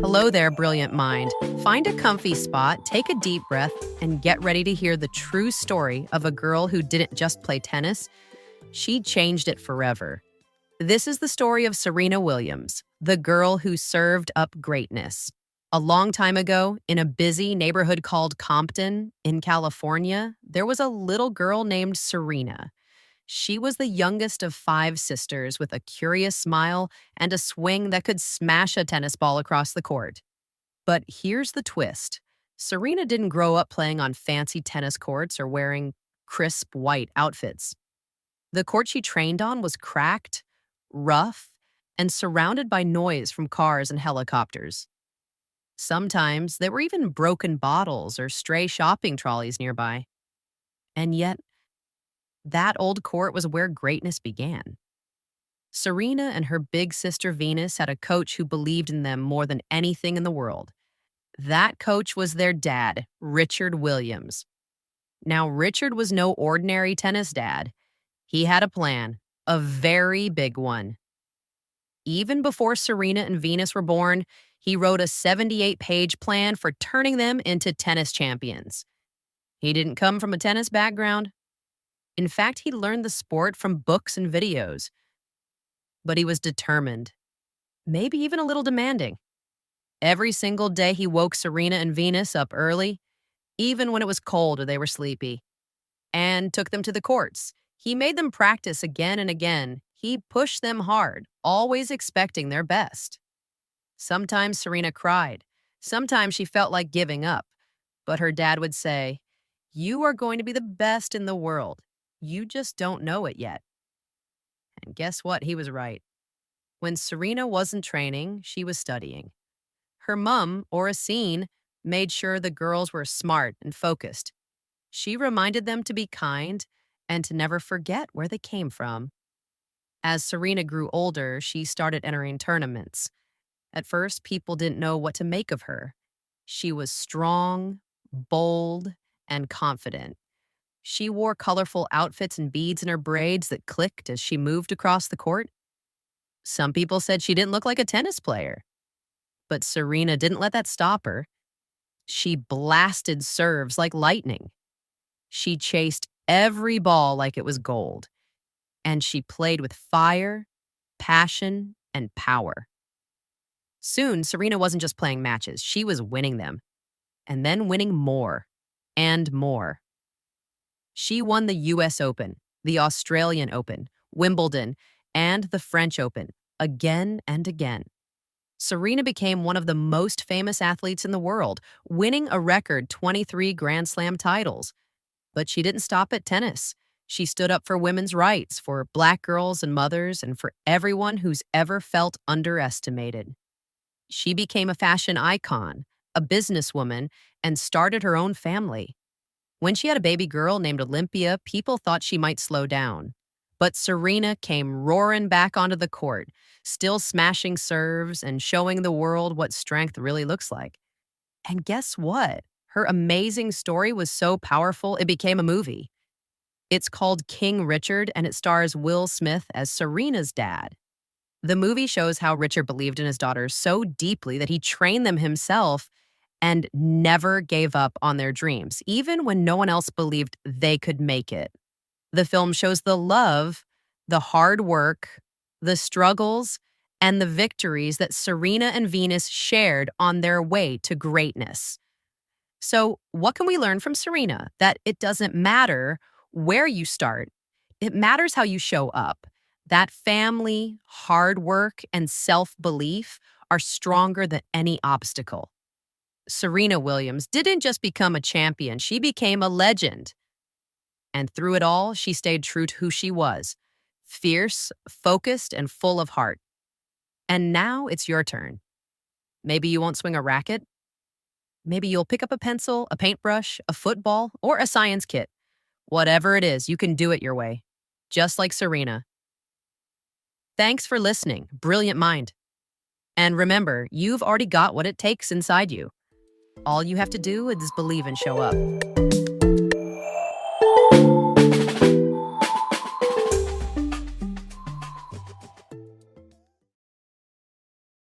Hello there, brilliant mind. Find a comfy spot, take a deep breath, and get ready to hear the true story of a girl who didn't just play tennis, she changed it forever. This is the story of Serena Williams, the girl who served up greatness. A long time ago, in a busy neighborhood called Compton in California, there was a little girl named Serena. She was the youngest of 5 sisters with a curious smile and a swing that could smash a tennis ball across the court. But here's the twist. Serena didn't grow up playing on fancy tennis courts or wearing crisp white outfits. The court she trained on was cracked, rough, and surrounded by noise from cars and helicopters. Sometimes there were even broken bottles or stray shopping trolleys nearby. And yet, that old court was where greatness began. Serena and her big sister Venus had a coach who believed in them more than anything in the world. That coach was their dad, Richard Williams. Now, Richard was no ordinary tennis dad. He had a plan, a very big one. Even before Serena and Venus were born, he wrote a 78-page plan for turning them into tennis champions. He didn't come from a tennis background. In fact, he learned the sport from books and videos. But he was determined, maybe even a little demanding. Every single day he woke Serena and Venus up early, even when it was cold or they were sleepy, and took them to the courts. He made them practice again and again. He pushed them hard, always expecting their best. Sometimes Serena cried. Sometimes she felt like giving up. But her dad would say, "You are going to be the best in the world. You just don't know it yet." And guess what? He was right. When Serena wasn't training, she was studying. Her mom, Oracene, made sure the girls were smart and focused. She reminded them to be kind and to never forget where they came from. As Serena grew older, she started entering tournaments. At first, people didn't know what to make of her. She was strong, bold, and confident. She wore colorful outfits and beads in her braids that clicked as she moved across the court. Some people said she didn't look like a tennis player. But Serena didn't let that stop her. She blasted serves like lightning. She chased every ball like it was gold. And she played with fire, passion, and power. Soon, Serena wasn't just playing matches. She was winning them. And then winning more and more. She won the US Open, the Australian Open, Wimbledon, and the French Open, again and again. Serena became one of the most famous athletes in the world, winning a record 23 Grand Slam titles. But she didn't stop at tennis. She stood up for women's rights, for Black girls and mothers, and for everyone who's ever felt underestimated. She became a fashion icon, a businesswoman, and started her own family. When she had a baby girl named Olympia, people thought she might slow down. But Serena came roaring back onto the court, still smashing serves and showing the world what strength really looks like. And guess what? Her amazing story was so powerful, it became a movie. It's called King Richard, and it stars Will Smith as Serena's dad. The movie shows how Richard believed in his daughters so deeply that he trained them himself and never gave up on their dreams, even when no one else believed they could make it. The film shows the love, the hard work, the struggles, and the victories that Serena and Venus shared on their way to greatness. So, what can we learn from Serena? That it doesn't matter where you start. It matters how you show up. That family, hard work, and self-belief are stronger than any obstacle. Serena Williams didn't just become a champion, she became a legend. And through it all, she stayed true to who she was, fierce, focused, and full of heart. And now it's your turn. Maybe you won't swing a racket. Maybe you'll pick up a pencil, a paintbrush, a football, or a science kit. Whatever it is, you can do it your way, just like Serena. Thanks for listening, brilliant mind. And remember, you've already got what it takes inside you. All you have to do is believe and show up.